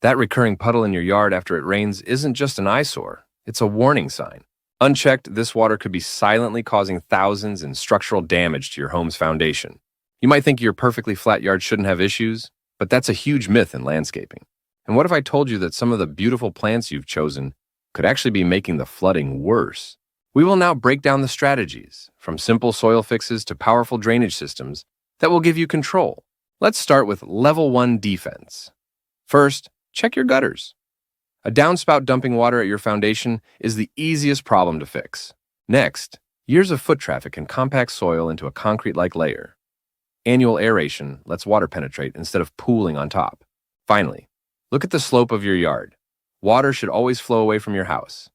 That recurring puddle in your yard after it rains isn't just an eyesore, it's a warning sign. Unchecked, this water could be silently causing thousands in structural damage to your home's foundation. You might think your perfectly flat yard shouldn't have issues, but that's a huge myth in landscaping. And what if I told you that some of the beautiful plants you've chosen could actually be making the flooding worse? We will now break down the strategies, from simple soil fixes to powerful drainage systems, that will give you control. Let's start with Level 1 defense. First, check your gutters. A downspout dumping water at your foundation is the easiest problem to fix. Next, years of foot traffic can compact soil into a concrete-like layer. Annual aeration lets water penetrate instead of pooling on top. Finally, look at the slope of your yard. Water should always flow away from your house.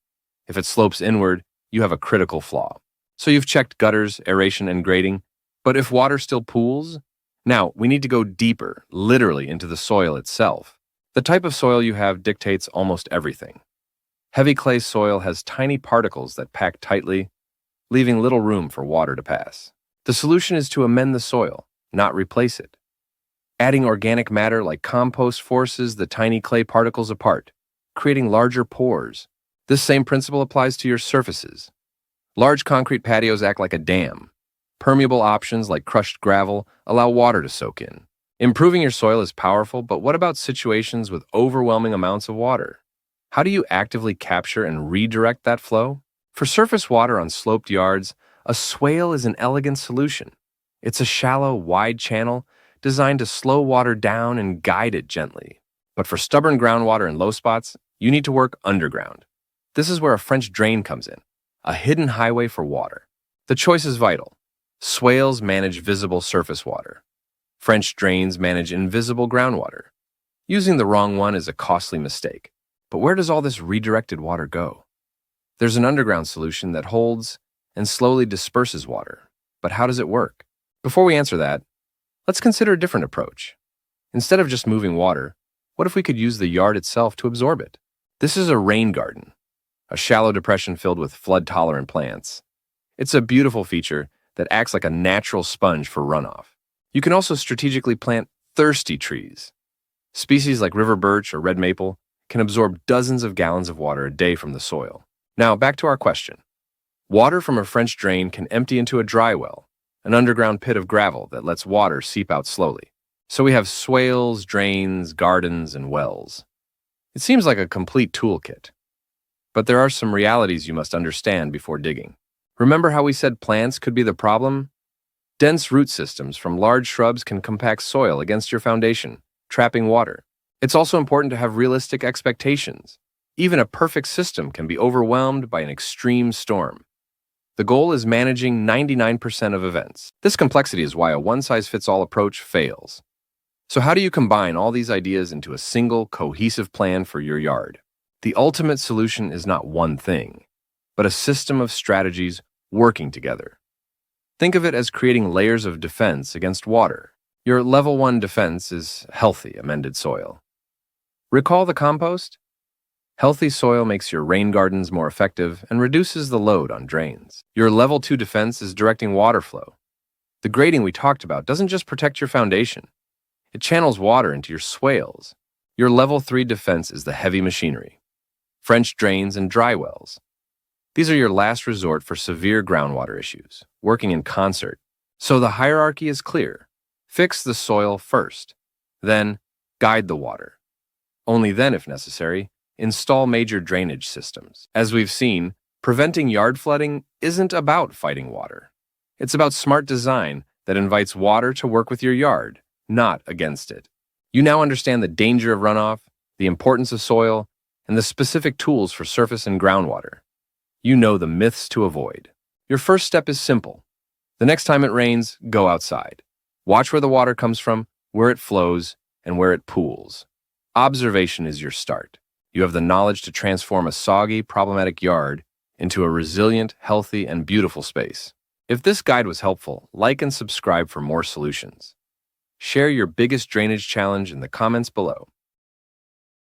If it slopes inward, you have a critical flaw. So you've checked gutters, aeration, and grading, but if water still pools, now we need to go deeper, literally into the soil itself. The type of soil you have dictates almost everything. Heavy clay soil has tiny particles that pack tightly, leaving little room for water to pass. The solution is to amend the soil, not replace it. Adding organic matter like compost forces the tiny clay particles apart, creating larger pores. This same principle applies to your surfaces. Large concrete patios act like a dam. Permeable options like crushed gravel allow water to soak in. Improving your soil is powerful, but what about situations with overwhelming amounts of water? How do you actively capture and redirect that flow? For surface water on sloped yards, a swale is an elegant solution. It's a shallow, wide channel designed to slow water down and guide it gently. But for stubborn groundwater in low spots, you need to work underground. This is where a French drain comes in, a hidden highway for water. The choice is vital. Swales manage visible surface water. French drains manage invisible groundwater. Using the wrong one is a costly mistake. But where does all this redirected water go? There's an underground solution that holds and slowly disperses water. But how does it work? Before we answer that, let's consider a different approach. Instead of just moving water, what if we could use the yard itself to absorb it? This is a rain garden, a shallow depression filled with flood-tolerant plants. It's a beautiful feature that acts like a natural sponge for runoff. You can also strategically plant thirsty trees. Species like river birch or red maple can absorb dozens of gallons of water a day from the soil. Now, back to our question. Water from a French drain can empty into a dry well, an underground pit of gravel that lets water seep out slowly. So we have swales, drains, gardens, and wells. It seems like a complete toolkit. But there are some realities you must understand before digging. Remember how we said plants could be the problem? Dense root systems from large shrubs can compact soil against your foundation, trapping water. It's also important to have realistic expectations. Even a perfect system can be overwhelmed by an extreme storm. The goal is managing 99% of events. This complexity is why a one-size-fits-all approach fails. So how do you combine all these ideas into a single, cohesive plan for your yard? The ultimate solution is not one thing, but a system of strategies working together. Think of it as creating layers of defense against water. Your Level 1 defense is healthy, amended soil. Recall the compost? Healthy soil makes your rain gardens more effective and reduces the load on drains. Your Level 2 defense is directing water flow. The grading we talked about doesn't just protect your foundation. It channels water into your swales. Your Level 3 defense is the heavy machinery. French drains and dry wells. These are your last resort for severe groundwater issues, working in concert. So the hierarchy is clear. Fix the soil first. Then, guide the water. Only then, if necessary, install major drainage systems. As we've seen, preventing yard flooding isn't about fighting water. It's about smart design that invites water to work with your yard, not against it. You now understand the danger of runoff, the importance of soil, and the specific tools for surface and groundwater. You know the myths to avoid. Your first step is simple. The next time it rains, go outside. Watch where the water comes from, where it flows, and where it pools. Observation is your start. You have the knowledge to transform a soggy, problematic yard into a resilient, healthy, and beautiful space. If this guide was helpful, like and subscribe for more solutions. Share your biggest drainage challenge in the comments below.